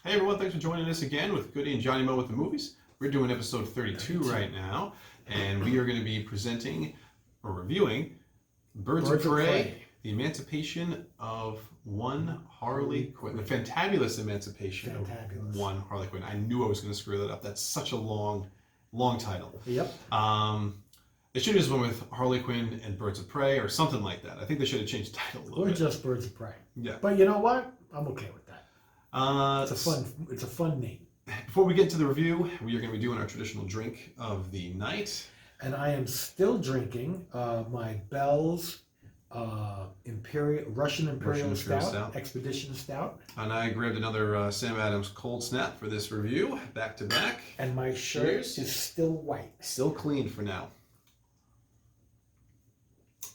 Hey everyone, thanks for joining us again with Goody and Johnny Mo with the movies. We're doing episode 32 right now, and we are going to be presenting or reviewing Birds of Prey, The Emancipation of One Harley Quinn. The Fantabulous Emancipation of One Harley Quinn. I knew I was going to screw that up. That's such a long title. Yep. They should have just went with Harley Quinn and Birds of Prey or something like that. I think they should have changed the title a little Or bit. just Birds of Prey. Yeah. But you know what? I'm okay with that. It's a fun name. Before we get into the review, we are going to be doing our traditional drink of the night. And I am still drinking my Bell's Russian Imperial Stout, Expedition Stout. And I grabbed another Sam Adams Cold Snap for this review, back to back. And my shirt is still white. Still clean for now.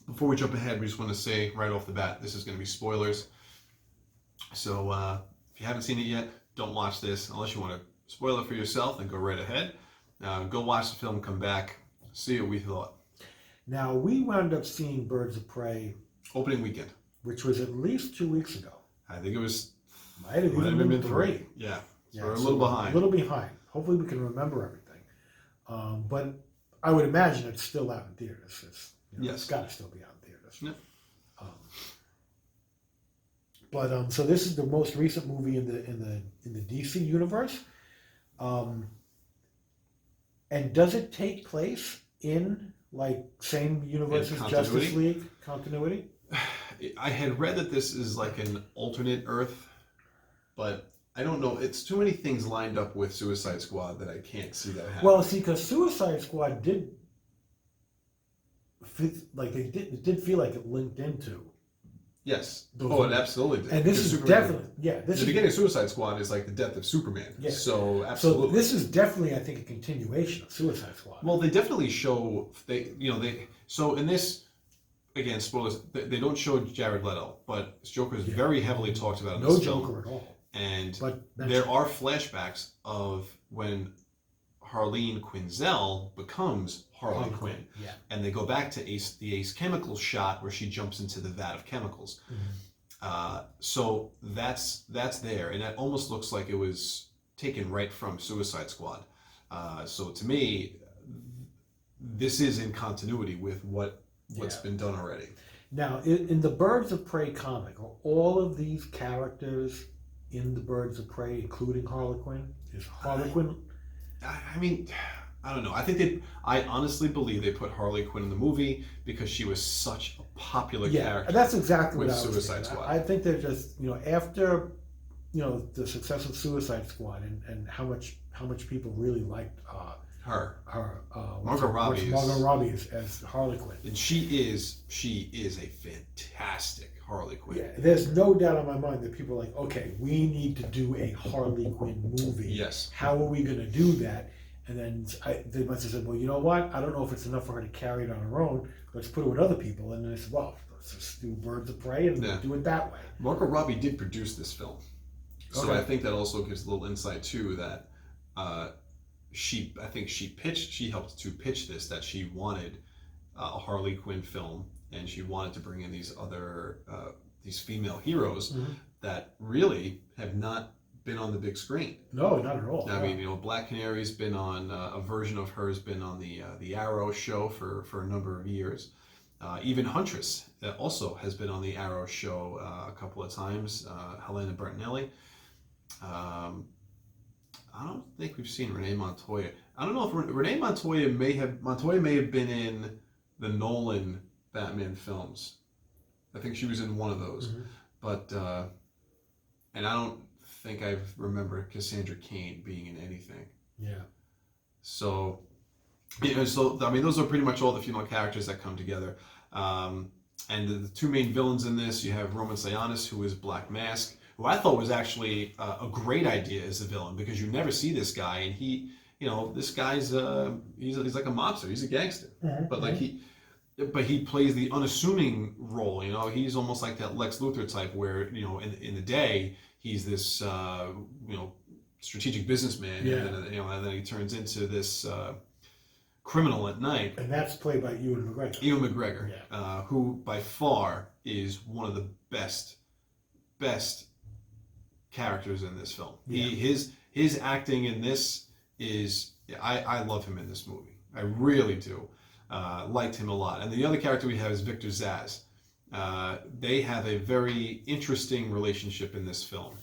Before we jump ahead, we just want to say right off the bat, this is going to be spoilers. So if you haven't seen it yet, don't watch this unless you want to spoil it for yourself, then go right ahead. Go watch the film, come back, see what we thought. Now, we wound up seeing Birds of Prey Opening weekend. which was at least 2 weeks ago. I think it was... Might have even been 3. Yeah. Yeah, we're a little behind. A little behind. Hopefully we can remember everything. But I would imagine it's still out in theaters. Yes. It's got to still be out in theaters. Yep. So this is the most recent movie in the DC universe. And does it take place in like same universe as Justice League continuity? I had read that this is like an alternate Earth, but I don't know. It's too many things lined up with Suicide Squad that I can't see that happen. Well, see, because Suicide Squad did feel like it linked into. Yes. It absolutely did. And this is definitely, the beginning of Suicide Squad is like the death of Superman. Yeah. So absolutely. So this is definitely, I think, a continuation of Suicide Squad. Well, they definitely show So in this, again, spoilers. They don't show Jared Leto, but Joker is very heavily talked about in this film. No Joker at all. And there are flashbacks of when Harleen Quinzel becomes Harley Quinn. Yeah. And they go back to the Ace Chemicals shot where she jumps into the vat of chemicals. Mm-hmm. So that's there. And that almost looks like it was taken right from Suicide Squad. So to me, this is in continuity with what's been done already. Now, in the Birds of Prey comic, are all of these characters in the Birds of Prey, including Harley Quinn? Is Harley Quinn... I mean, I don't know. I honestly believe they put Harley Quinn in the movie because she was such a popular character. Yeah, that's exactly what I was Suicide saying. Squad. I think they're just, after, the success of Suicide Squad and how much people really liked her. Margot Robbie as Harley Quinn. And she is a fantastic Harley Quinn. Yeah, there's no doubt in my mind that people are like, okay, we need to do a Harley Quinn movie. Yes. How are we going to do that? And then they must have said, well, you know what? I don't know if it's enough for her to carry it on her own. Let's put it with other people. And then I said, well, let's just do Birds of Prey and do it that way. Margot Robbie did produce this film. So okay. I think that also gives a little insight, too, that she helped to pitch this, that she wanted a Harley Quinn film, and she wanted to bring in these other these female heroes that really have not been on the big screen. No, not at all. I mean, Black Canary's been on a version of hers, been on the Arrow show for a number of years. Even Huntress also has been on the Arrow show a couple of times. Helena Bertinelli. I don't think we've seen Renee Montoya. I don't know if Renee Montoya may have been in the Nolan Batman films. I think she was in one of those. Mm-hmm. But and I don't think I remember Cassandra Cain being in anything. Yeah. So I mean, those are pretty much all the female characters that come together. And the two main villains in this, you have Roman Sionis, who is Black Mask, who I thought was actually a great idea as a villain because you never see this guy, and he, this guy's he's like a mobster, he's a gangster, but he plays the unassuming role. He's almost like that Lex Luthor type, where in the day he's this strategic businessman, and then he turns into this criminal at night. And that's played by Ewan McGregor. Ewan McGregor, who by far is one of the best characters in this film. Yeah. His acting in this is I love him in this movie. I really do. Liked him a lot. And the other character we have is Victor Zsasz. They have a very interesting relationship in this film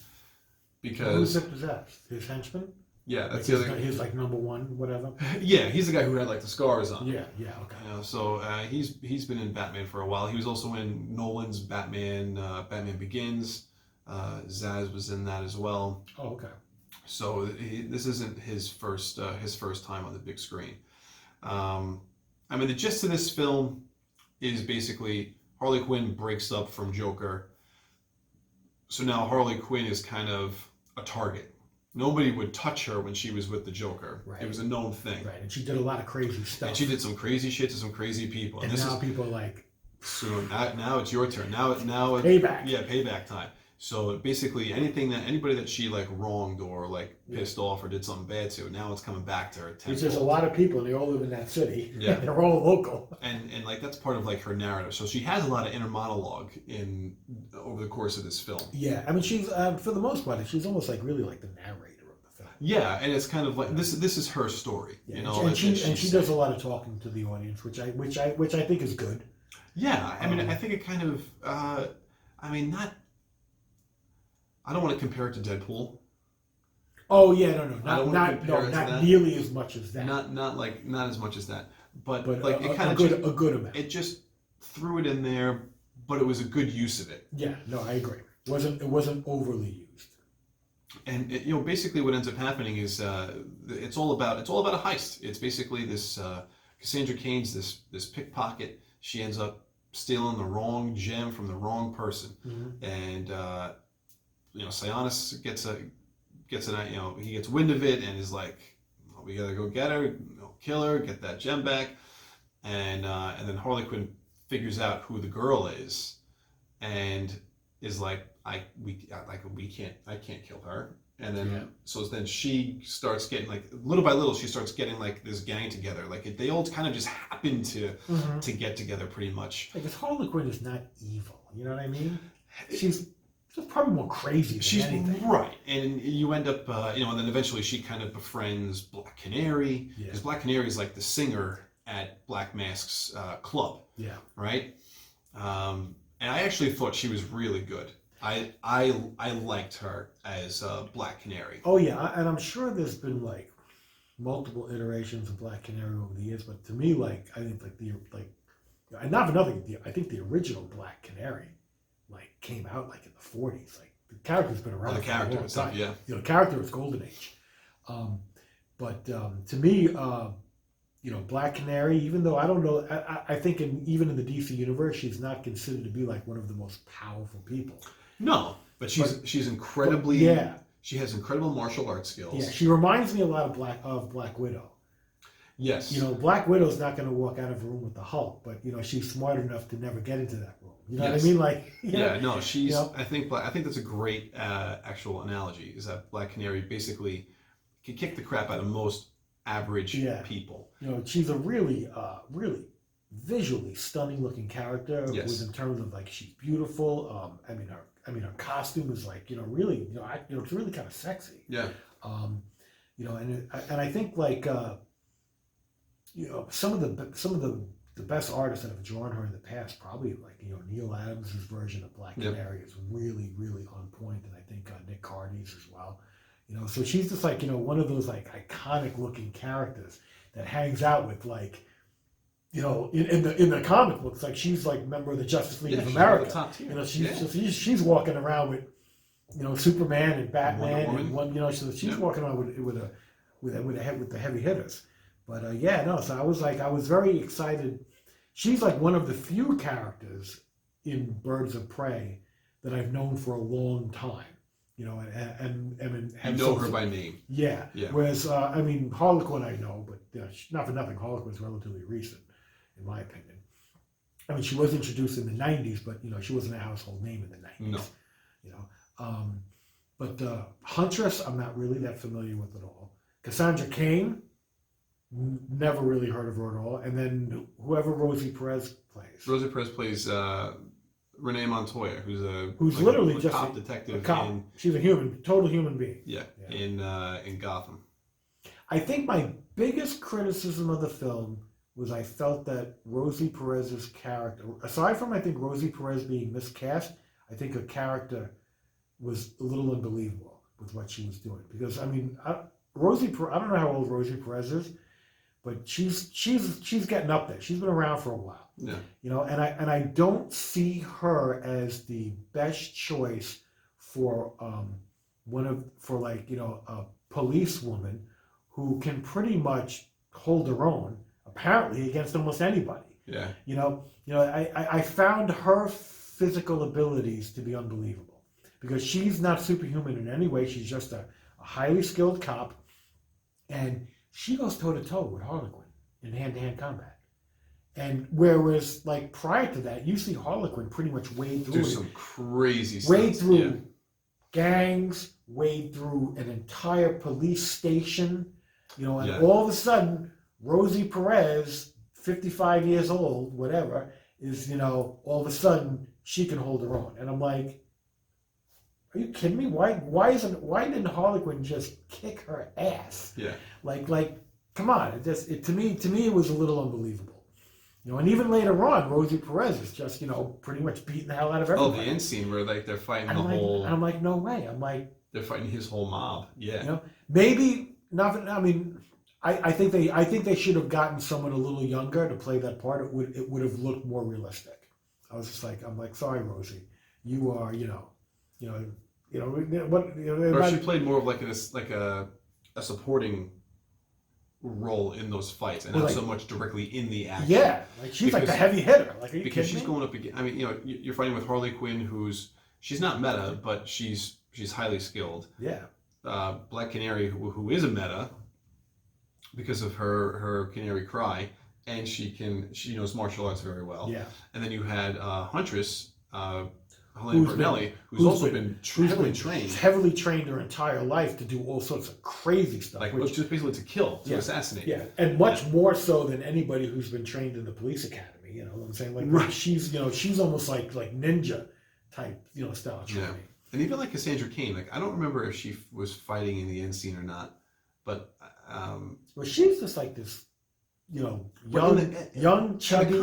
because who's Victor Zsasz? His henchman? yeah, that's Like the other. his like number one, whatever. Yeah, he's the guy who had like the scars on. Yeah, okay. You know, so he's been in Batman for a while. He was also in Nolan's Batman, Batman Begins. Zsasz was in that as well. Oh, okay. So this isn't his first time on the big screen. I mean, the gist of this film is basically Harley Quinn breaks up from Joker. So now Harley Quinn is kind of a target. Nobody would touch her when she was with the Joker. Right. It was a known thing. Right, and she did a lot of crazy stuff. And she did some crazy shit to some crazy people. And this now is, people are like, so now it's your turn. Now payback. Yeah, payback time. So basically, anybody that she like wronged or like pissed off or did something bad to, now it's coming back to her. There's just a lot of people, and they all live in that city. Yeah. They're all local. And like that's part of like her narrative. So she has a lot of inner monologue over the course of this film. Yeah, I mean, she's for the most part, she's almost like really like the narrator of the film. Yeah, and it's kind of like this is her story, Yeah, you know. and she does a lot of talking to the audience, which I think is good. Yeah, I mean, I think it kind of, I mean, not. I don't want to compare it to Deadpool. Oh yeah, not nearly as much as that. Not as much as that, but like a, it kind of a good amount. It just threw it in there, but it was a good use of it. Yeah, no, I agree. It wasn't overly used. And basically, what ends up happening is it's all about a heist. It's basically this Cassandra Cain's this pickpocket. She ends up stealing the wrong gem from the wrong person, and Sionis gets he gets wind of it and is like, well, we gotta go get her, kill her, get that gem back, and then Harley Quinn figures out who the girl is, and is like, I can't kill her. And then so then she starts getting like little by little she starts getting like this gang together. Like they all kind of just happen to get together pretty much. Because Harley Quinn is not evil. You know what I mean? She's probably more crazy than anything. Right. And you end up and then eventually she kind of befriends Black Canary. Because Black Canary is like the singer at Black Mask's club. Yeah. Right? And I actually thought she was really good. I liked her as Black Canary. Oh yeah, and I'm sure there's been like multiple iterations of Black Canary over the years, but to me, like I think and not for nothing, I think the original Black Canary like came out like in the 40s. Like the character's been around. The character itself, yeah. The character is golden age. But to me, Black Canary, even though I don't know, I think even in the DC universe, she's not considered to be like one of the most powerful people. No, but she's incredibly. She has incredible martial arts skills. Yeah, she reminds me a lot of Black Widow. Yes. Black Widow's not going to walk out of a room with the Hulk, but she's smart enough to never get into that room. You know what I mean? Like. No, she's. I think that's a great actual analogy. Is that Black Canary basically can kick the crap out of most average people. She's a really, really visually stunning looking character. Yes. In terms of like she's beautiful. Her costume is like really it's really kind of sexy. Yeah. And I think like some of the best artists that have drawn her in the past, probably like Neil Adams' version of Black Canary is really, really on point, and I think Nick Cardy's as well. So she's just like one of those like iconic looking characters that hangs out with like. In the comic books, like she's like a member of the Justice League of America. The top tier. She's walking around with Superman and Batman and so she's walking around with the heavy hitters. But so I was very excited. She's like one of the few characters in Birds of Prey that I've known for a long time. And know her by name. Yeah. Whereas Harley Quinn I know, but not for nothing, Harley Quinn's relatively recent. In my opinion, she was introduced in the '90s, but she wasn't a household name in the '90s. No. But Huntress, I'm not really that familiar with at all. Cassandra Cain, never really heard of her at all. And then whoever Rosie Perez plays. Rosie Perez plays Renee Montoya, who's like literally a just cop a detective cop. in She's a total human being. yeah, Yeah. in Gotham. I think my biggest criticism of the film was I felt that Rosie Perez's character, aside from I think Rosie Perez being miscast, I think her character was a little unbelievable with what she was doing. Because I mean, I don't know how old Rosie Perez is, but she's getting up there. She's been around for a while. Yeah. You know, and I don't see her as the best choice for a policewoman who can pretty much hold her own, apparently, against almost anybody. Yeah. I found her physical abilities to be unbelievable because she's not superhuman in any way. She's just a highly skilled cop, and she goes toe to toe with Harley Quinn in hand-to-hand combat. And whereas, like prior to that, you see Harley Quinn pretty much wade through Do some crazy wade stunts. through gangs, wade through an entire police station, and all of a sudden, Rosie Perez, 55 years old, whatever, is, all of a sudden she can hold her own. And I'm like, are you kidding me? Why didn't Harley Quinn just kick her ass? Yeah. Like, come on. To me it was a little unbelievable. And even later on, Rosie Perez is just, pretty much beating the hell out of everybody. Oh, the end scene where like they're fighting and I'm like, no way. I'm like, they're fighting his whole mob. Yeah. Maybe nothing. I mean, I think they should have gotten someone a little younger to play that part. It would have looked more realistic. I was just like, sorry, Rosie, you are, what. Or she played more of like a supporting role in those fights, and not so much directly in the action. Yeah, like she's like the heavy hitter. Like, are you because kidding she's me? going up against. I mean, you're fighting with Harley Quinn, she's not meta, but she's highly skilled. Yeah. Black Canary, who is a meta because of her Canary Cry, and she knows martial arts very well. Yeah. And then you had Huntress, Helena Bernelli, who's also been heavily trained. She's heavily trained her entire life to do all sorts of crazy stuff. Like, just basically to kill, to assassinate. Yeah, and much more so than anybody who's been trained in the police academy. You know what I'm saying? Like, right. She's almost like ninja type, style training. Yeah. And even like Cassandra Cain, like I don't remember if she was fighting in the end scene or not, but well, she's just like this, young, chubby.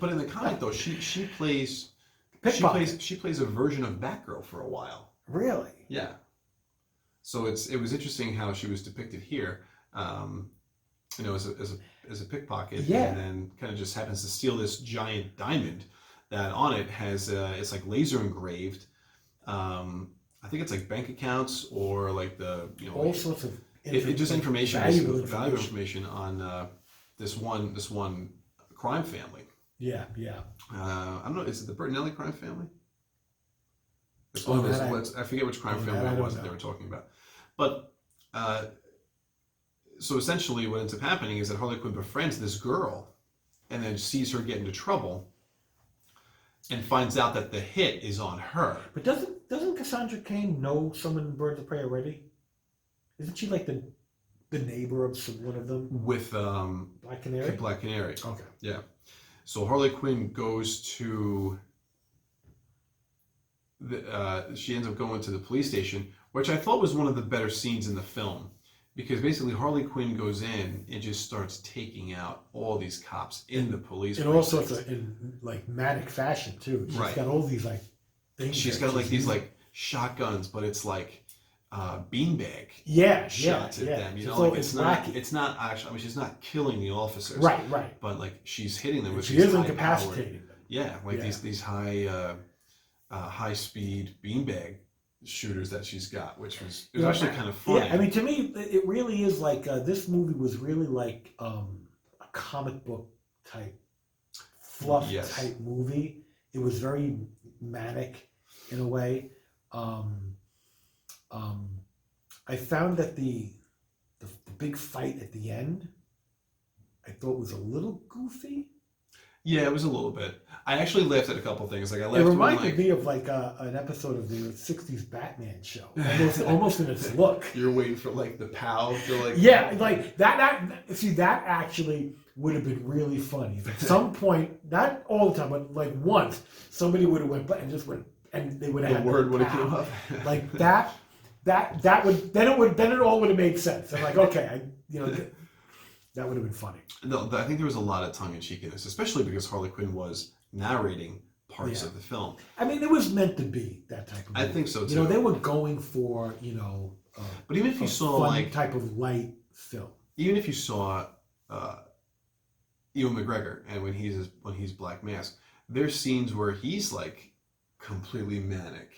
But in the comic though, she plays a version of Batgirl for a while. Really? Yeah. So it was interesting how she was depicted here, as a pickpocket, and then kind of just happens to steal this giant diamond that on it has it's like laser engraved. I think it's like bank accounts or like all sorts of just information, valuable information on this one crime family. Yeah. I don't know. Is it the Bertinelli crime family? It's one of those. I forget which crime family it was that they were talking about. But so essentially, what ends up happening is that Harley Quinn befriends this girl, and then sees her get into trouble, and finds out that the hit is on her. But doesn't Cassandra Cain know someone in Birds of Prey already? Isn't she like the neighbor of one of them? With Black Canary? Black Canary. Okay. Yeah. So Harley Quinn goes to she ends up going to the police station, which I thought was one of the better scenes in the film. Because basically Harley Quinn goes in and just starts taking out all these cops in the police. In all sorts of, in like manic fashion too. She's got all these like things. She's got like these like shotguns, but it's like beanbag shots at them. It's not actually. I mean, she's not killing the officers. Right. But like she's hitting them with. She is incapacitating them. Yeah, like these high speed beanbag shooters that she's got, which was actually kind of funny. Yeah, I mean, to me, it really is like this movie was really like a comic book type fluff type movie. It was very manic in a way. I found that the big fight at the end, I thought was a little goofy. Yeah, it was a little bit. I actually laughed at a couple things. Like I laughed. It reminded me of like an episode of the '60s Batman show, almost in its look. You're waiting for like the POW to like. Yeah, like that. See, that actually would have been really funny. If at some point, not all the time, but like once, somebody would have went and just went, and they would have The had word the would have pow. came up. Like that would then it all would have made sense. I'm like, okay, that would have been funny. No, I think there was a lot of tongue in cheek in this, especially because Harley Quinn was narrating parts Yeah. of the film. I mean, it was meant to be that type of movie. I think so too. You know, they were going for But even if you a saw fun like, type of light film. even if you saw Ewan McGregor and when he's Black Mask, there's scenes where he's like completely manic,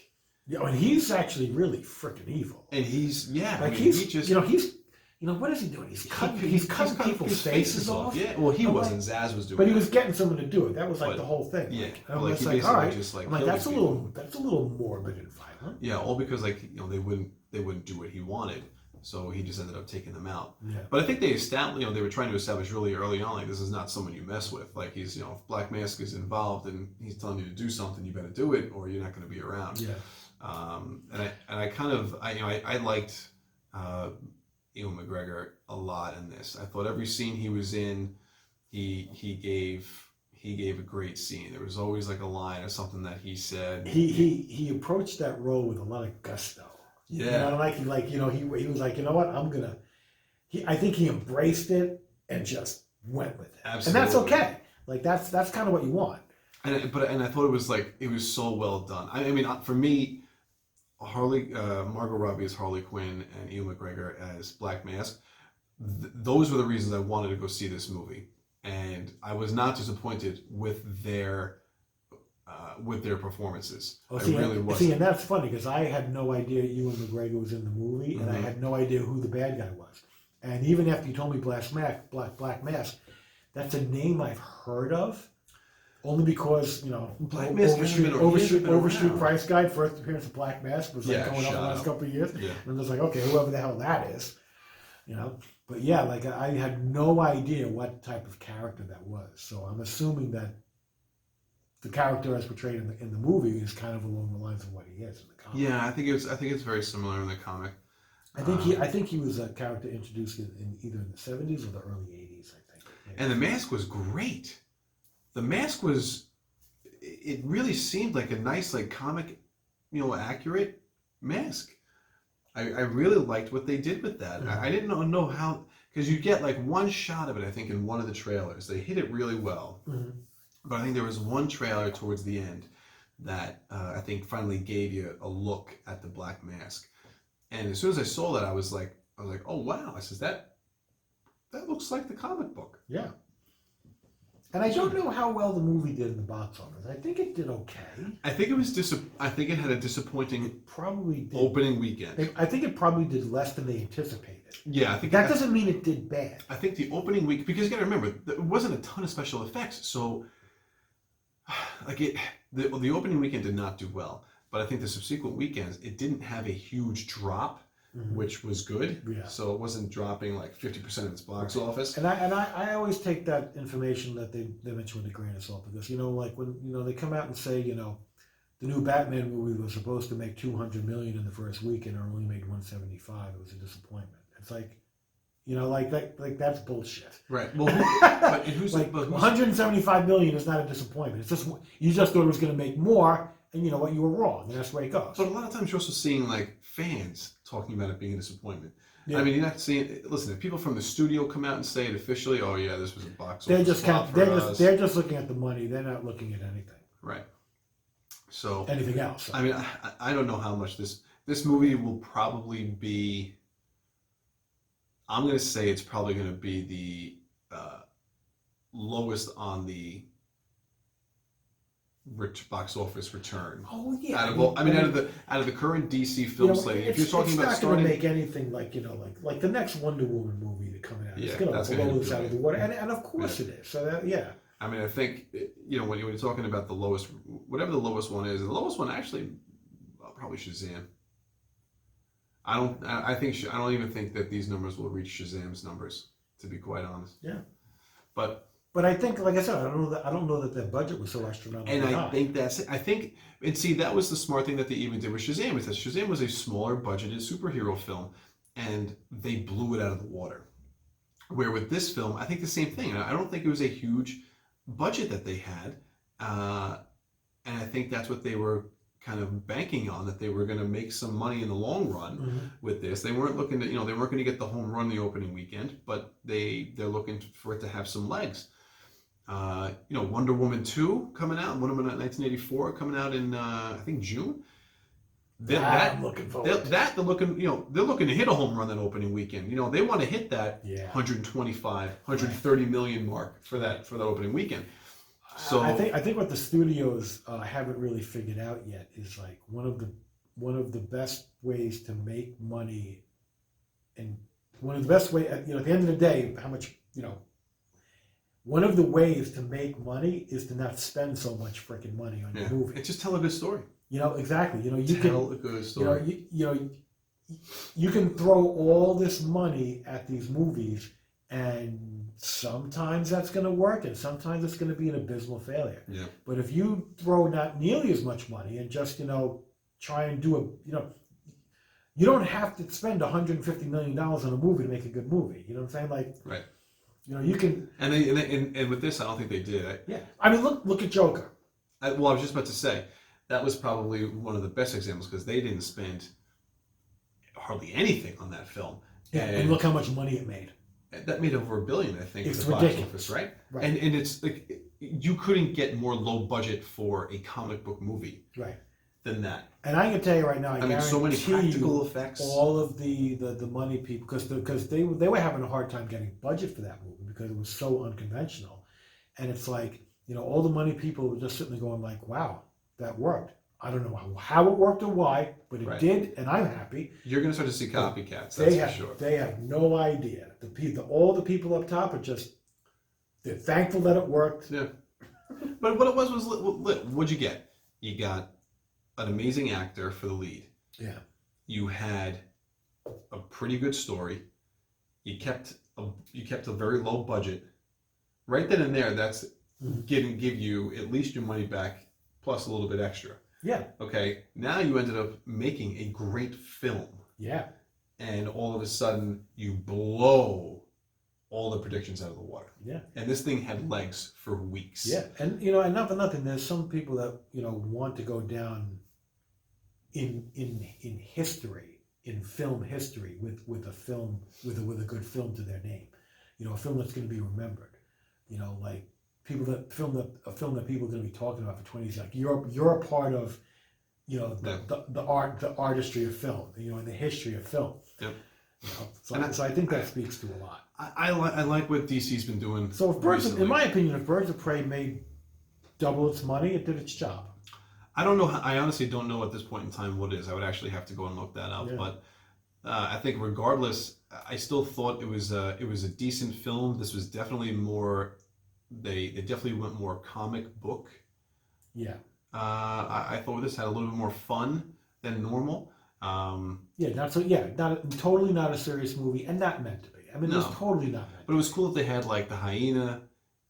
And he's actually really freaking evil. and he's Like I mean, he's, he just what is he doing? He's cutting cutting people's faces off. Yeah, well, he I'm wasn't. Zaz was doing But he that. was getting someone to do it. That was like But- the whole thing. Yeah, Like, but, I'm like, just he like, all basically right. just like I'm like, killed that's a these little morbid and violent. Yeah, all because like they wouldn't do what he wanted, so he just ended up taking them out. Yeah. But I think they established, they were trying to establish really early on, like this is not someone you mess with. Like he's, if Black Mask is involved and he's telling you to do something, you better do it, or you're not going to be around. Yeah. And I kind of I liked Ewan McGregor a lot in this. I thought every scene he was in, he gave a great scene. There was always like a line or something that he said. He approached that role with a lot of gusto. Yeah. He was like, you know what, I think he embraced it and just went with it. Absolutely. And that's okay. Like that's kind of what you want. And I thought it was so well done. I mean, for me, Margot Robbie as Harley Quinn and Ewan McGregor as Black Mask, those were the reasons I wanted to go see this movie, and I was not disappointed with their performances. I really wasn't. See, and that's funny because I had no idea Ewan McGregor was in the movie, and I had no idea who the bad guy was. And even after you told me Black Mask, that's a name I've heard of. Only because, Black Mask hasn't been Overstreet around. Price Guide, first appearance of Black Mask was like Yeah, going up the shut last up. couple of years. Yeah. And I'm just like, okay, whoever the hell that is. But yeah, like I had no idea what type of character that was. So I'm assuming that the character as portrayed in the movie is kind of along the lines of what he is in the comic. Yeah, I think it's very similar in the comic. I think he was a character introduced in either in the 70s or the early 80s, I think. Yeah. And the mask was great. The mask was, it really seemed like a nice, like comic, accurate mask. I really liked what they did with that. Mhm. I didn't know how, because you get like one shot of it, I think, in one of the trailers. They hit it really well. Mhm. But I think there was one trailer towards the end that I think finally gave you a look at the Black Mask. And as soon as I saw that, I was like, oh wow! I says that looks like the comic book. Yeah. And I don't know how well the movie did in the box office. I think it did okay. I think it was I think it had a disappointing Probably did. opening weekend. I think it probably did less than they anticipated. Yeah, I think That doesn't mean it did bad. I think the opening week, because you got to remember, there wasn't a ton of special effects, so like the opening weekend did not do well. But I think the subsequent weekends, it didn't have a huge drop, which was good. Yeah. So it wasn't dropping like 50% of its box office. And I always take that information that they mention with a grain of salt because like when they come out and say the new Batman movie was supposed to make $200 million in the first week and it only made $175. It was a disappointment. It's like like that's bullshit. Right. Well, who's like $175 million is not a disappointment. It's just you just thought it was going to make more, and you know what, you were wrong, and that's the way it goes. But a lot of times you're also seeing like fans talking about it being a disappointment. Yeah. I mean, you're not seeing. Listen, if people from the studio come out and say it officially, oh yeah, this was a box They're office just flop for us. they're just looking at the money. They're not looking at anything. Right. So Anything else? I mean, I don't know how much this movie will probably be. I'm going to say it's probably going to be the lowest on the box office return. Oh yeah. Out of the current DC film slate, if you're talking about it's not starting, going to make anything like the next Wonder Woman movie that's coming out. Yeah, It's going that's to gonna blow hit this out of the water, and of course it is. So yeah. I mean, I think when you're talking about the lowest, whatever the lowest one is, the lowest one actually probably Shazam. I don't even think that these numbers will reach Shazam's numbers, to be quite honest. Yeah. But I think, like I said, I don't know that their budget was so astronomical. and I think that's it. I think, and see, that was the smart thing that they even did with Shazam, is that Shazam was a smaller budgeted superhero film, and they blew it out of the water. Where with this film, I think the same thing. I don't think it was a huge budget that they had, and I think that's what they were kind of banking on, that they were going to make some money in the long run with this. They weren't looking to, they weren't going to get the home run the opening weekend, but they're looking for it to have some legs. Wonder Woman 2 coming out, Wonder Woman 1984 coming out in I think June. I'm looking forward. They're looking, they're looking to hit a home run that opening weekend. They want to hit that 125, 130 million mark for that opening weekend. So I think what the studios haven't really figured out yet is like one of the best ways to make money, and one of the best way at the end of the day, how much one of the ways to make money is to not spend so much freaking money on your movie. It's just tell a good story. Exactly. You tell can a good story. You can throw all this money at these movies, and sometimes that's going to work, and sometimes it's going to be an abysmal failure. Yeah. But if you throw not nearly as much money and just try and do you don't have to spend $150 million on a movie to make a good movie. You know what I'm saying? Like, right. You can. And with this, I don't think they did. Yeah. I mean, look at Joker. I was just about to say that was probably one of the best examples, because they didn't spend hardly anything on that film. Yeah. And look how much money it made. That made over $1 billion, I think, it's at the ridiculous. box office, right? Right. And it's like you couldn't get more low budget for a comic book movie, right, than that. And I can tell you right now, I mean, so many practical effects. All of the money people, because they were having a hard time getting budget for that movie because it was so unconventional, and it's like all the money people were just sitting there going like, wow, that worked. I don't know how it worked or why, but it did, and I'm happy. You're going to start to see copycats, that's for sure. They have no idea. All the people up top are just, they're thankful that it worked. Yeah. But what it was what'd you get? You got an amazing actor for the lead. Yeah. You had a pretty good story. You kept a very low budget. Right then and there, that's give you at least your money back plus a little bit extra. Yeah. Okay. Now you ended up making a great film. Yeah. And all of a sudden you blow all the predictions out of the water. Yeah. And this thing had legs for weeks. Yeah. And and not for nothing, there's some people that want to go down in history, in film history, with a film with a good film to their name. A film that's going to be remembered. Like a film that people are going to be talking about for 20 years. Like you're a part of, the artistry of film, and the history of film. Yep. So I think that speaks to a lot. I like what DC's been doing. So in my opinion, if Birds of Prey made double its money, it did its job. I don't know. I honestly don't know at this point in time what it is. I would actually have to go and look that up. Yeah. But I think regardless, I still thought it was a decent film. This was definitely more. They definitely went more comic book. Yeah. I thought this had a little bit more fun than normal. Totally not a serious movie, and not meant to be. I mean, it was totally not meant to be. But it was cool that they had like the hyena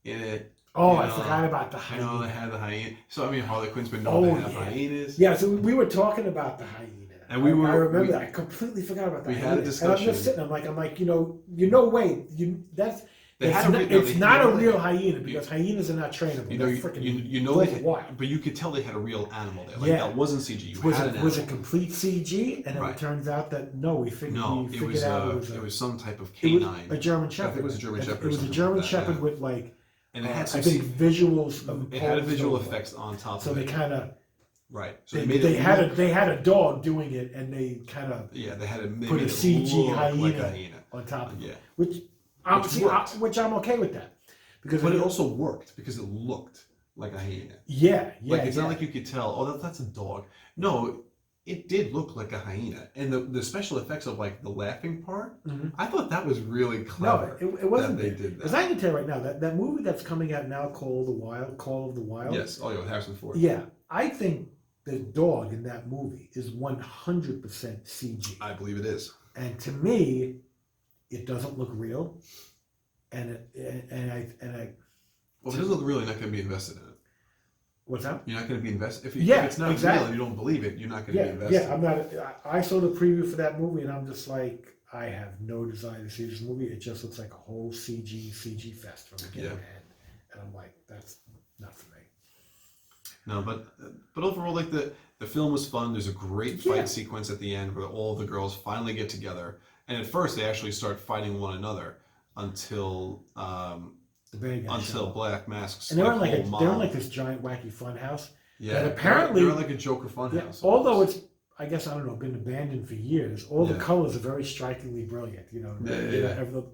in it. Oh, I forgot about the hyena. They had the hyena. So I mean, Harley Quinn's been known to have hienas. Yeah, so we were talking about the hyena. And I remember that. I completely forgot about that. We had a discussion. And I'm just sitting. I'm like, wait, that's. It's not a real hyena, because hyenas are not trainable. But you could tell they had a real animal there. Like that wasn't CG. Was it complete CG? And then it turns out that we figured out it was some type of canine. A German Shepherd. I think it was a German Shepherd. It was a German Shepherd with and it had some visuals of. It had visual effects on top of it. So they kind of. Right. So they had a dog doing it, and they kind of. Yeah, they put a CG hyena on top of it, which I'm okay with that, but it also worked because it looked like a hyena. Yeah. It's not like you could tell. Oh, that's a dog. No, it did look like a hyena, and the special effects of the laughing part. Mm-hmm. I thought that was really clever. No, it wasn't. They did that. Because I can tell you right now that movie that's coming out now, Call of the Wild. Yes. Oh, yeah, with Harrison Ford. Yeah, I think the dog in that movie is 100% CG. I believe it is. And to me, it doesn't look real, and I. Well, if it doesn't look real, you're not going to be invested in it. What's that? You're not going to be invested. If it's not real and you don't believe it, you're not going to be invested. Yeah, I'm not. I saw the preview for that movie, and I'm just like, I have no desire to see this movie. It just looks like a whole CG fest from beginning to end, and I'm like, that's not for me. No, but overall, like the film was fun. There's a great fight sequence at the end where all the girls finally get together, and at first they actually start fighting one another until Black Mask's and they're in whole like this giant wacky fun house. Yeah, that apparently they're like a Joker fun house. Although it's, I guess, I don't know, been abandoned for years. All the colors are very strikingly brilliant. You know,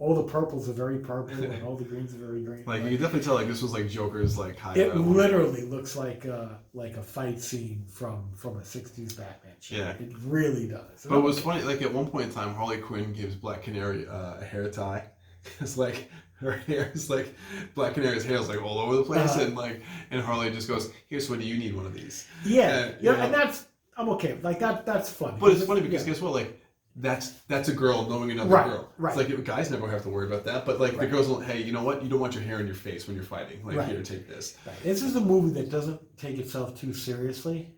all the purples are very purple, and all the greens are very green. Like you can definitely tell, like this was like Joker's like high. It literally looks like a fight scene from a -- Batman show. Yeah, it really does. But it was funny. Like at one point in time, Harley Quinn gives Black Canary a hair tie. It's like her hair is like Black Canary's hair is like all over the place, and Harley just goes, "Here's what do you need one of these?" And that's. I'm okay. Like that's funny. But it's funny because guess what? Like that's a girl knowing another girl. Right. It's like guys never have to worry about that. But like the girls don't. Hey, you know what? You don't want your hair in your face when you're fighting. Like here, take this. Right. This is a movie that doesn't take itself too seriously,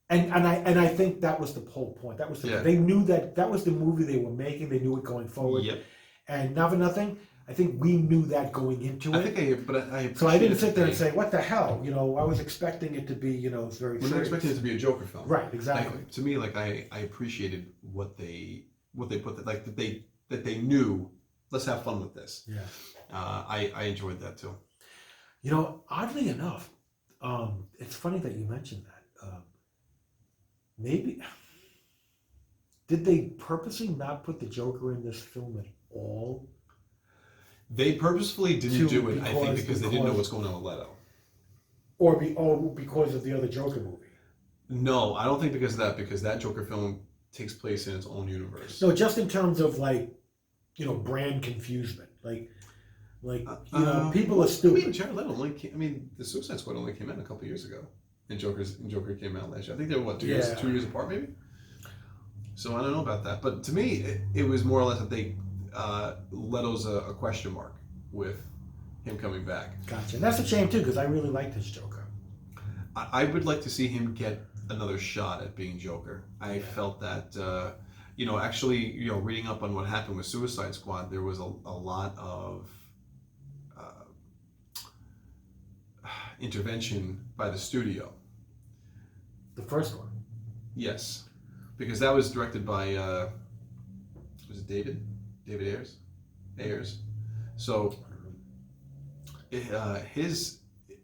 and I think that was the whole point. That was they knew that was the movie they were making. They knew it going forward. Yep. And not for nothing, I think we knew that going into it. So I didn't sit there and say, "What the hell?" You know, I was expecting it to be, it's very. We're not expecting it to be a Joker film, right? Exactly. To me, like I appreciated what they put like that they knew. Let's have fun with this. Yeah. I enjoyed that too. You know, oddly enough, it's funny that you mentioned that. Maybe did they purposely not put the Joker in this film at all? They purposefully didn't do it, I think, because they didn't know what's going on with Leto. Or because of the other Joker movie? No, I don't think because of that, because that Joker film takes place in its own universe. No, just in terms of brand confusement. People are stupid. I mean, Jared Leto the Suicide Squad only came out a couple years ago. And Joker came out last year. I think they were, 2 years apart, maybe? So I don't know about that. But to me, it was more or less that they... Leto's a question mark with him coming back. Gotcha. And that's a shame too, because I really like this Joker. I would like to see him get another shot at being Joker. I felt that, actually, reading up on what happened with Suicide Squad, there was a lot of intervention by the studio. The first one? Yes. Because that was directed by, was it David Ayers. So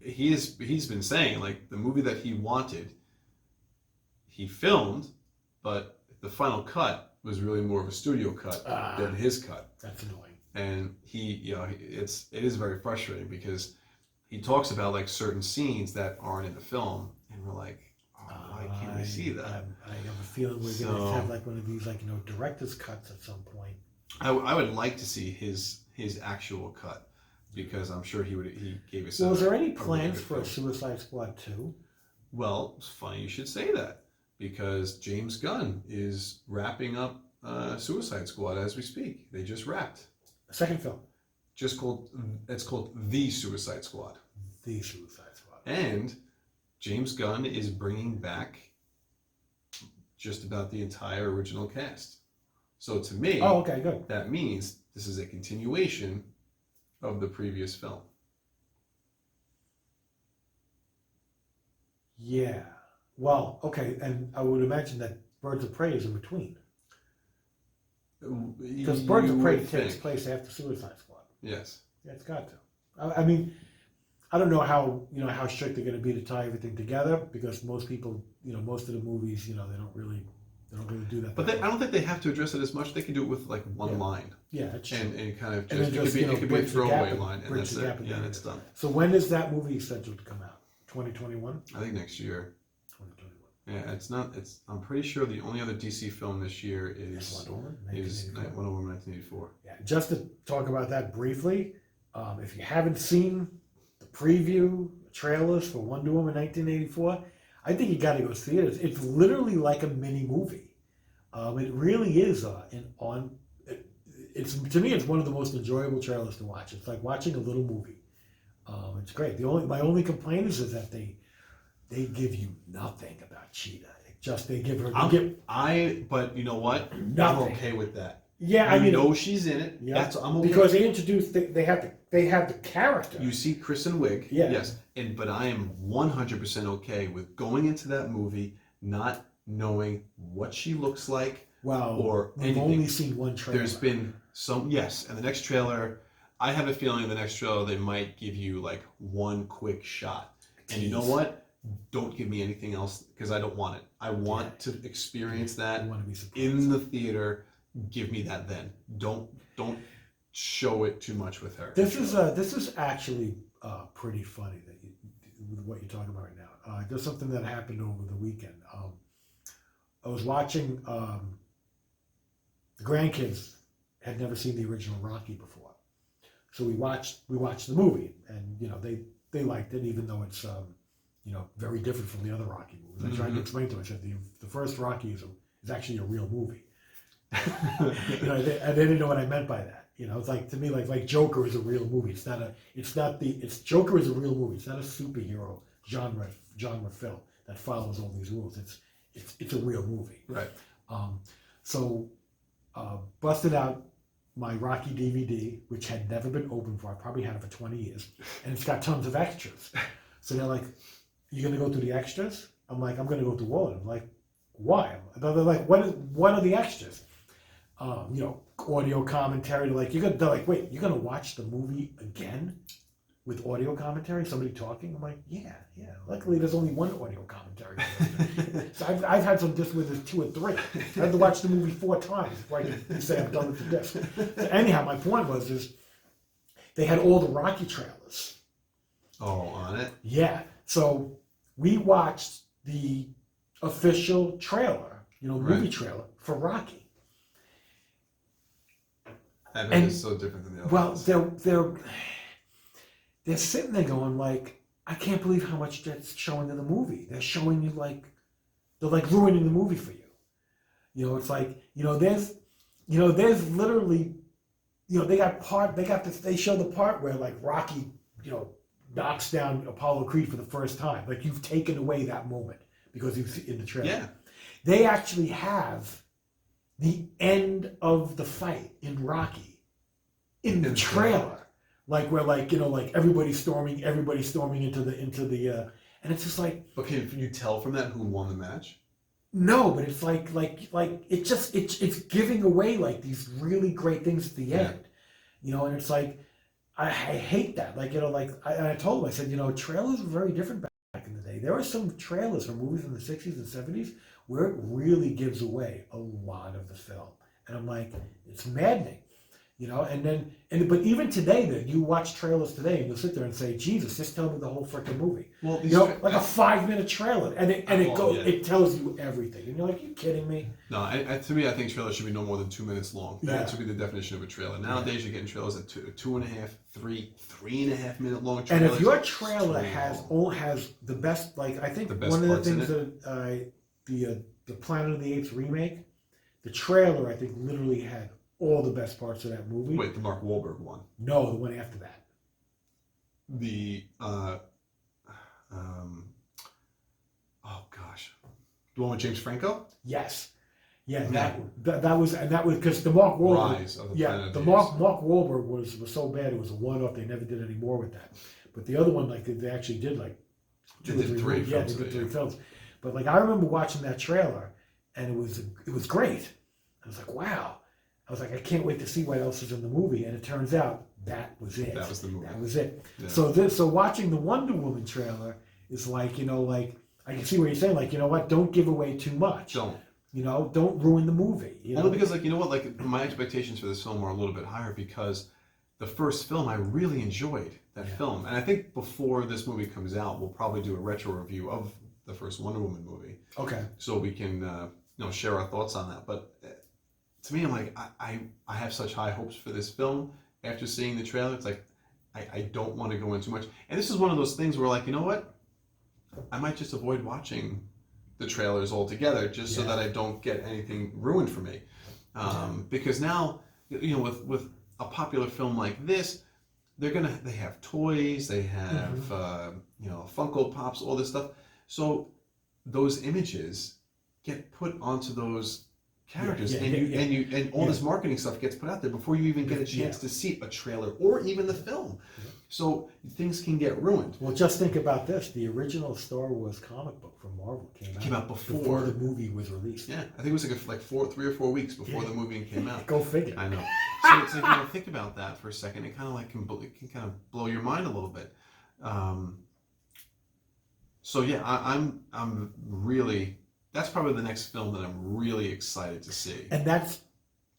he's been saying like the movie that he wanted, he filmed, but the final cut was really more of a studio cut than his cut. That's annoying. And it is very frustrating because he talks about like certain scenes that aren't in the film, and we're like, why can't we see that? I have a feeling we're going to have like one of these director's cuts at some point. I would like to see his actual cut because I'm sure he gave us. Was there any plans for a Suicide Squad 2? Well, it's funny you should say that because James Gunn is wrapping up Suicide Squad as we speak. They just wrapped. A second film. It's called The Suicide Squad. The Suicide Squad. And James Gunn is bringing back just about the entire original cast. So to me, okay, good. That means this is a continuation of the previous film. Yeah. Well, okay, and I would imagine that Birds of Prey is in between. Because Birds of Prey takes place after Suicide Squad. Yes. Yeah, it's got to. I mean, I don't know how strict they're going to be to tie everything together because most people, most of the movies, they don't really do that. But I don't think they have to address it as much. They can do it with like one line. Yeah, that's true. And kind of just it could be a throwaway line, and that's it. Yeah, and it's done. So when is that movie scheduled to come out? 2021? I think next year. 2021. Yeah, it's not. I'm pretty sure the only other DC film this year is Wonder Woman 1984. Yeah, just to talk about that briefly, if you haven't seen the preview trailers for Wonder Woman 1984, I think you got to go see it. It's literally like a mini movie. It really is it's to me it's one of the most enjoyable trailers to watch. It's like watching a little movie. It's great. My only complaint is that they give you nothing about Cheetah. But you know what? Nothing. I'm okay with that Yeah, I know she's in it. yeah, That's I'm okay. because they introduced they have the character. You see Kristen Wiig, Yeah. yes, but I am 100% okay with going into that movie not knowing what she looks like. Well, or we've anything. only seen one trailer. There's been some, yes, and the next trailer, I have a feeling in the next trailer they might give you like one quick shot. And you know what? Don't give me anything else because I don't want it. I want to experience that want to be surprised. in the theater. Give me that then. Don't show it too much with her. This is actually pretty funny that with what you're talking about right now. There's something that happened over the weekend. I was watching. The grandkids had never seen the original Rocky before, so we watched the movie, and they liked it, even though it's very different from the other Rocky movies. I tried to explain to them. I said the first Rocky is actually a real movie. And they didn't know what I meant by that. It's like, to me, like Joker is a real movie. It's Joker is a real movie. It's not a superhero genre film that follows all these rules. It's a real movie. Right. So busted out my Rocky DVD, which had never been opened before. I probably had it for 20 years, and it's got tons of extras. So they're like, "You gonna go through the extras?" I'm like, "I'm gonna go through all of them." I'm like, "Why?" They're like, "What are the extras?" Audio commentary. They're like, "Wait, you're gonna watch the movie again with audio commentary? Somebody talking?" I'm like, "Yeah." Luckily, there's only one audio commentary. So I've had some discs where there's 2 or 3. I had to watch the movie 4 times before I could say I'm done with the disc. So anyhow, my point is they had all the Rocky trailers. Oh, on it? Yeah. So we watched the official trailer, movie trailer for Rocky. And it is so different than the other ones. Well, they're sitting there going like, I can't believe how much that's showing in the movie. They're showing you they're ruining the movie for you. It's like, there's literally, they show the part where like Rocky, knocks down Apollo Creed for the first time. Like, you've taken away that moment because he was in the trailer. Yeah. They actually have the end of the fight in Rocky in the trailer, where everybody's storming into the and it's just like, okay, can you tell from that who won the match? No, but it's like it's giving away like these really great things at the end, and it's like I hate that. I told him, I said, trailers were very different back in the day. There were some trailers from movies in the 60s and 70s where it really gives away a lot of the film. And I'm like, it's maddening, but even today, that you watch trailers today and you'll sit there and say, Jesus, just tell me the whole freaking movie. Well, like a 5-minute trailer, and it tells you everything. And you're like, you kidding me? No, to me, I think trailers should be no more than 2 minutes long. That should be the definition of a trailer. Nowadays, you're getting trailers at 2.5, 3.5 minute long trailers. And if your trailer has the best, I think one of the things that the Planet of the Apes remake, the trailer, I think, literally had all the best parts of that movie. Wait, the Mark Wahlberg one? No, the one after that. The oh gosh, the one with James Franco? Yes, yeah, that was because the Mark Wahlberg. Rise of the Planet of the Mark Wahlberg was so bad it was a one-off. They never did any more with that. But the other one, they actually did They did 3 films. Yeah, they did 3 films. But I remember watching that trailer, and it was great. I was like, wow. I was like, I can't wait to see what else is in the movie. And it turns out that was it. That was the movie. That was it. Yeah. So watching the Wonder Woman trailer is I can see what you're saying. You know what? Don't give away too much. Don't. Don't ruin the movie. Only because, my expectations for this film are a little bit higher because the first film, I really enjoyed that film. And I think before this movie comes out, we'll probably do a retro review of the first Wonder Woman movie. Okay. So we can, share our thoughts on that. But to me, I'm like, I have such high hopes for this film after seeing the trailer. It's like, I don't want to go in too much. And this is one of those things where, you know what? I might just avoid watching the trailers altogether just so that I don't get anything ruined for me. Because now, with a popular film like this, they have toys, they have, Funko Pops, all this stuff. So those images get put onto those characters, Yeah, and all this marketing stuff gets put out there before you even get a chance Yeah. to see a trailer or even the film. So things can get ruined. Well, just think about this: the original Star Wars comic book from Marvel came out before the movie was released. Yeah, I think it was like 3 or 4 weeks before the movie came out. Go figure. I know. So it's like, think about that for a second. It kind of like it can kind of blow your mind a little bit. So yeah, I'm really, that's probably the next film that I'm really excited to see. And that's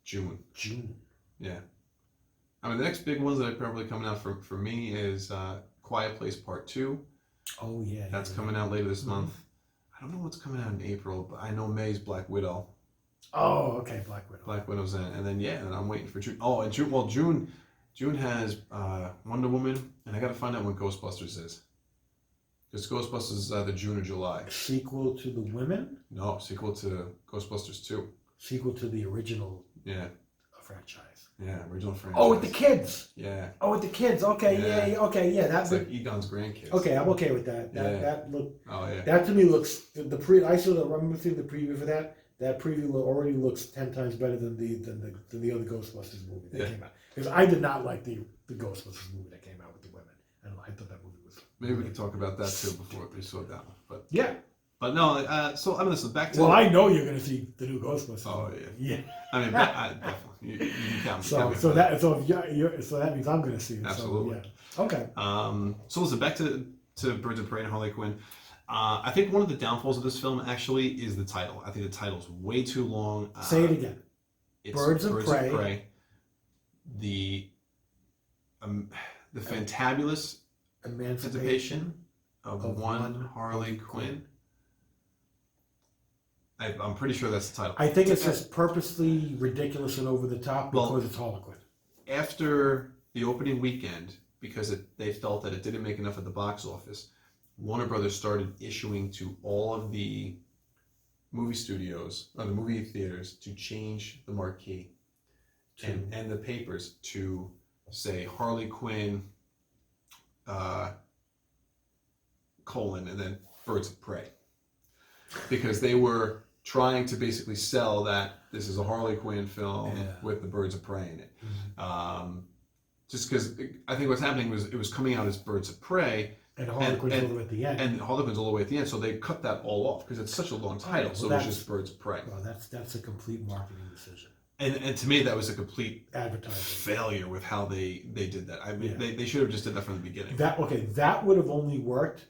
June. June. Yeah. I mean, the next big ones that are probably coming out for me is Quiet Place Part 2. Oh yeah. That's coming out later this month. I don't know what's coming out in April, but I know May's Black Widow. Oh, okay, Black Widow. Black Widow's in, and then and I'm waiting for June. Oh, and June. Well, June has Wonder Woman, and I got to find out when Ghostbusters is. Because Ghostbusters is either June or July. Sequel to the Women. No, sequel to Ghostbusters 2. Sequel to the original franchise. Yeah, original franchise. Oh, with the kids. Yeah. Oh, with the kids. Okay, yeah. Okay, yeah. That's like Egon's grandkids. Okay, I'm okay with that. That look. Oh yeah. That to me looks I remember seeing the preview for that. That preview already looks 10 times better than the other Ghostbusters movie that came out. Because I did not like the Ghostbusters movie that came out with the women. I thought that movie was. Maybe we can talk about that too before we saw that one. But yeah. But no, so I mean, listen, back to. Well, I know you're going to see the new Ghostbusters. Oh yeah. Yeah. I mean, definitely. You can count. So that means I'm going to see it. Absolutely. So, yeah. Okay. So listen, back to Birds of Prey and Harley Quinn. I think one of the downfalls of this film actually is the title. I think the title's way too long. Say it again. It's Birds of Prey. The fantabulous emancipation of one Harley Quinn. I'm pretty sure that's the title. I think it's just purposely ridiculous and over the top because it's Harley Quinn. After the opening weekend, because they felt that it didn't make enough at the box office, Warner Brothers started issuing to all of the movie studios, or the movie theaters, to change the marquee and the papers to say Harley Quinn, colon, and then Birds of Prey. Because they were trying to basically sell that this is a Harley Quinn film with the Birds of Prey in it. Just because I think what's happening was it was coming out as Birds of Prey. And Harley Quinn's all the way at the end. And Harley Quinn's all the way at the end, so they cut that all off because it's such a long title. So it's just Birds of Prey. Well, that's a complete marketing decision. And to me, that was a complete advertising failure with how they did that. I mean, they should have just did that from the beginning. That would have only worked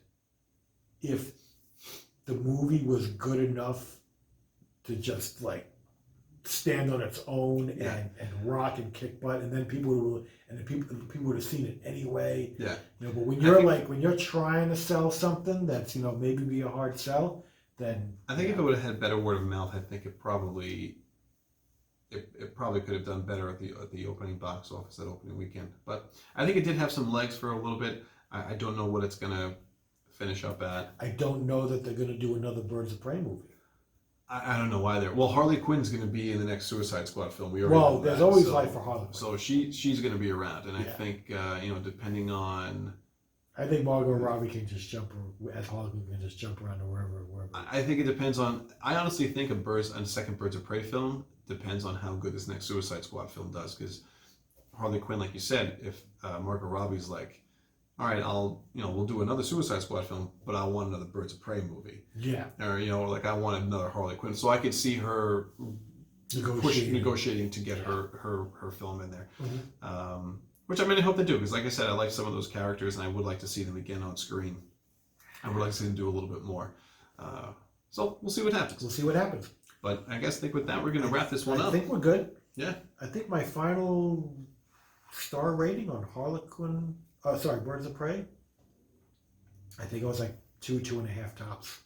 if the movie was good enough to just like stand on its own and rock and kick butt, and then people would have seen it anyway. Yeah. But when you're trying to sell something that's maybe be a hard sell, then I think if it would have had better word of mouth, I think it probably could have done better at the opening box office, that opening weekend. But I think it did have some legs for a little bit. I don't know what it's gonna finish up at. I don't know that they're gonna do another Birds of Prey movie. I don't know either. Well, Harley Quinn's going to be in the next Suicide Squad film. We already know there's that, always life for Harley Quinn. So she's going to be around, and I think depending on. I think Margot Robbie can just jump as Harley Quinn can just jump around to wherever. I think it depends on. I honestly think a second Birds of Prey film depends on how good this next Suicide Squad film does. Because Harley Quinn, like you said, if Margot Robbie's like, all right, we'll do another Suicide Squad film, but I want another Birds of Prey movie. Yeah. Or like I want another Harley Quinn, so I could see her negotiating to get her film in there. Mm-hmm. Which I hope they do, because like I said, I like some of those characters, and I would like to see them again on screen. I would like to see them do a little bit more. So we'll see what happens. But I think with that, we're going to wrap this one up. I think we're good. Yeah. I think my final star rating on Harley Quinn. Birds of Prey. I think it was like 2.5 tops.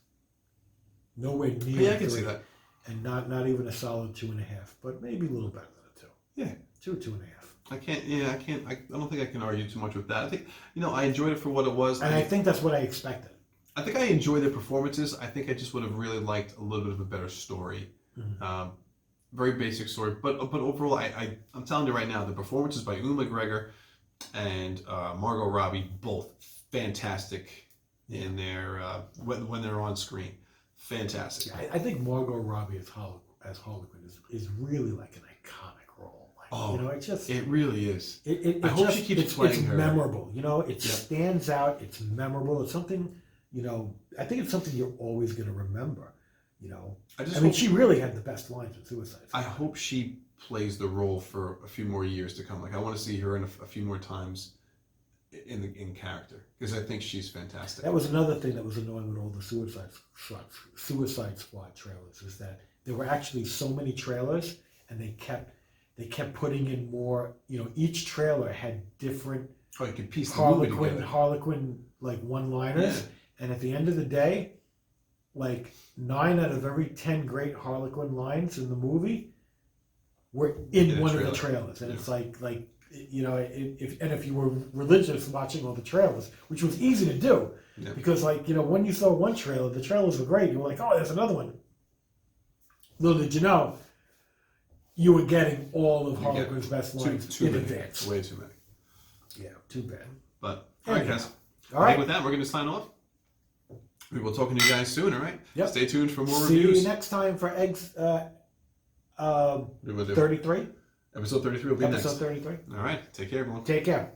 Nowhere near. Yeah, I can see that. And not even a solid 2.5, but maybe a little better than a 2. Yeah. 2.5. I don't think I can argue too much with that. I think, I enjoyed it for what it was. And I think that's what I expected. I think I enjoyed the performances. I think I just would have really liked a little bit of a better story. Mm-hmm. Very basic story. But overall, I'm telling you right now, the performances by Ewan McGregor and Margot Robbie, both fantastic in their when they're on screen. Fantastic. I think Margot Robbie as Harley Quinn is really like an iconic role. Like, Oh, you know, it just it really is. it I hope just, she keeps it's playing her. memorable. You know, it Yep. stands out. It's memorable. It's something. You know, I think it's something you're always going to remember. You know, I just I mean, hope, she really had the best lines in Suicide I Squad. hope she plays the role for a few more years to come. Like I want to see her in a few more times in character because I think she's fantastic. That was another thing that was annoying with all the Suicide Squad trailers is that there were actually so many trailers, and they kept putting in more. You know, each trailer had different Oh, you can piece the movie together. Harlequin like one-liners, and at the end of the day, like 9 out of every 10 great Harlequin lines in the movie were in one of the trailers, and it's like you know, if you were religious watching all the trailers, which was easy to do, because like, you know, when you saw one trailer, the trailers were great. You were like, oh, there's another one. Little did you know, you were getting all of Harlequin's best lines too in many. advance. Way too many. Yeah, too bad. But all right, Anyhow. guys. All I right. think with that, we're going to sign off. We will talk to you guys soon. All right. Yep. Stay tuned for more See reviews. you next time for Eggs We will do. 33. Episode 33 will be Episode next. 33. All right. Take care, everyone. Take care.